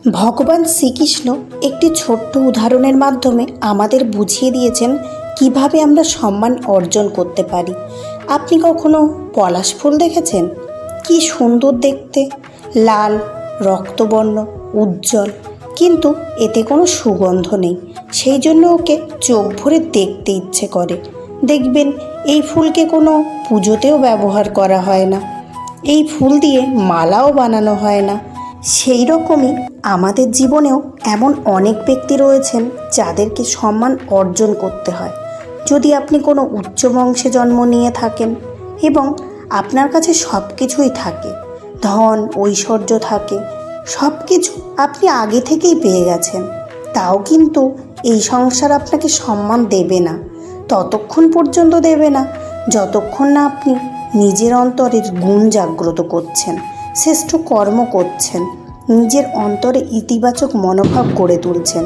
ভগবান শ্রীকৃষ্ণ একটি ছোট্ট উদাহরণের মাধ্যমে আমাদের বুঝিয়ে দিয়েছেন কিভাবে আমরা সম্মান অর্জন করতে পারি। আপনি কখনো পলাশ ফুল দেখেছেন? কি সুন্দর দেখতে, লাল, রক্তবর্ণ, উজ্জ্বল, কিন্তু এতে কোনো সুগন্ধ নেই। সেই জন্য ওকে চোখ ভরে দেখতে ইচ্ছে করে। দেখবেন এই ফুলকে কোনো পুজোতেও ব্যবহার করা হয় না, এই ফুল দিয়ে মালাও বানানো হয় না। সেই রকমই আমাদের জীবনেও এমন অনেক ব্যক্তি রয়েছেন যাদেরকে সম্মান অর্জন করতে হয়। যদি আপনি কোনো উচ্চ বংশে জন্ম নিয়ে থাকেন এবং আপনার কাছে সব কিছুই থাকে, ধন ঐশ্বর্য থাকে, সব কিছু আপনি আগে থেকেই পেয়ে গেছেন, তাও কিন্তু এই সংসার আপনাকে সম্মান দেবে না। ততক্ষণ পর্যন্ত দেবে না যতক্ষণ না আপনি নিজের অন্তরের গুণ জাগ্রত করছেন, শ্রেষ্ঠ কর্ম করছেন, নিজের অন্তরে ইতিবাচক মনোভাব গড়ে তুলছেন।